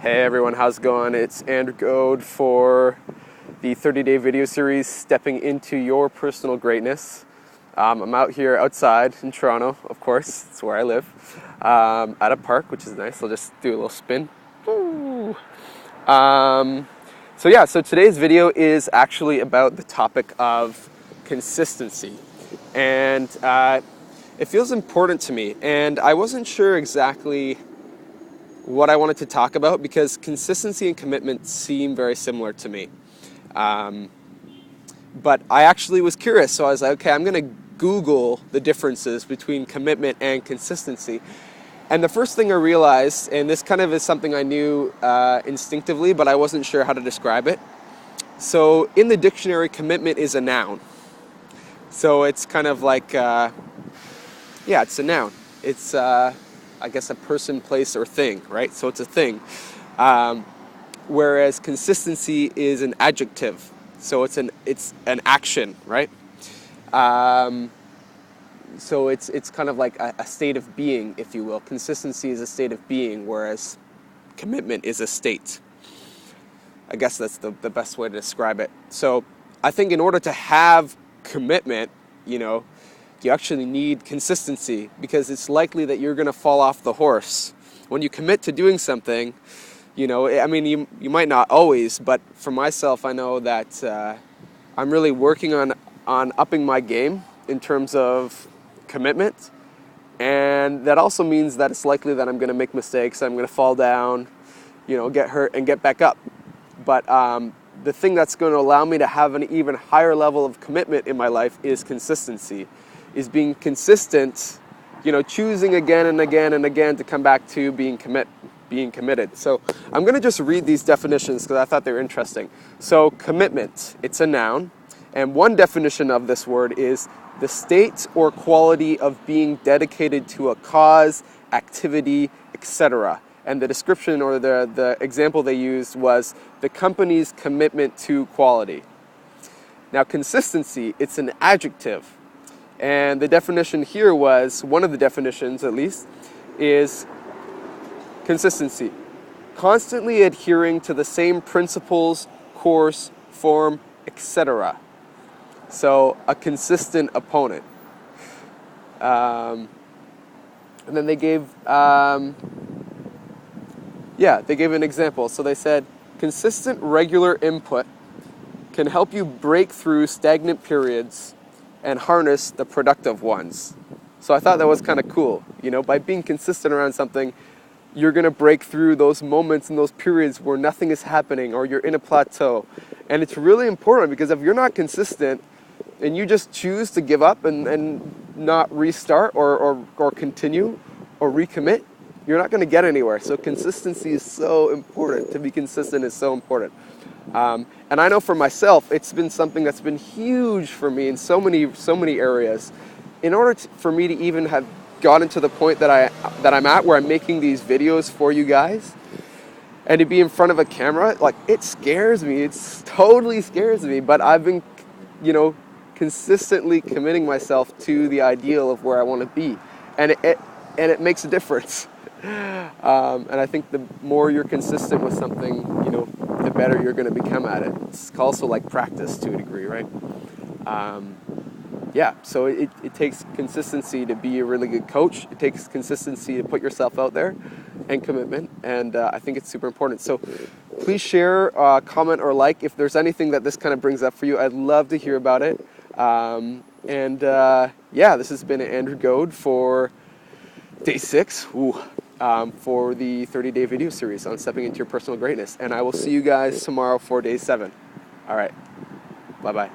Hey everyone, how's it going? It's Andrew Goad for the 30-day video series, Stepping into Your Personal Greatness. I'm out here outside in Toronto, of course, it's where I live, at a park, which is nice. I'll just do a little spin. Woo. So today's video is actually about the topic of consistency. And it feels important to me, and I wasn't sure exactly what I wanted to talk about because consistency and commitment seem very similar to me. But I actually was curious, so I was like, okay, I'm going to Google the differences between commitment and consistency. And the first thing I realized, and this kind of is something I knew instinctively, but I wasn't sure how to describe it. So in the dictionary, commitment is a noun. So it's kind of like, it's a noun. It's I guess a person, place, or thing, right? So it's a thing. Whereas consistency is an adjective. So it's an action, right? So it's kind of like a state of being, if you will. Consistency is a state of being, whereas commitment is a state. I guess that's the best way to describe it. So I think in order to have commitment, you actually need consistency, because it's likely that you're going to fall off the horse. When you commit to doing something, you might not always, but for myself, I know that I'm really working on upping my game in terms of commitment. And that also means that it's likely that I'm going to make mistakes, I'm going to fall down, get hurt and get back up. But the thing that's going to allow me to have an even higher level of commitment in my life is consistency. Is being consistent, choosing again and again and again to come back to being committed. So I'm going to just read these definitions because I thought they were interesting. So commitment, it's a noun, and one definition of this word is the state or quality of being dedicated to a cause, activity, etc. And the description or the example they used was the company's commitment to quality. Now consistency, it's an adjective. And the definition here was, one of the definitions at least, is consistency. Constantly adhering to the same principles, course, form, etc. So a consistent opponent. And then they gave, they gave an example. So they said, consistent regular input can help you break through stagnant periods and harness the productive ones. So I thought that was kind of cool. By being consistent around something, you're going to break through those moments and those periods where nothing is happening or you're in a plateau. And it's really important, because if you're not consistent and you just choose to give up and not restart or continue or recommit, you're not going to get anywhere. So consistency is so important. To be consistent is so important. And I know for myself, it's been something that's been huge for me in so many areas. In order for me to even have gotten to the point that I'm at, where I'm making these videos for you guys, and to be in front of a camera, it scares me. It totally scares me. But I've been, consistently committing myself to the ideal of where I want to be, and it makes a difference. And I think the more you're consistent with something, the better you're going to become at it. It's also like practice to a degree, right? So it takes consistency to be a really good coach. It takes consistency to put yourself out there, and commitment. And I think it's super important. So please share, comment, or like if there's anything that this kind of brings up for you. I'd love to hear about it. This has been Andrew Goad for day 6. For the 30-day video series on stepping into your personal greatness. And I will see you guys tomorrow for day 7. All right. Bye-bye.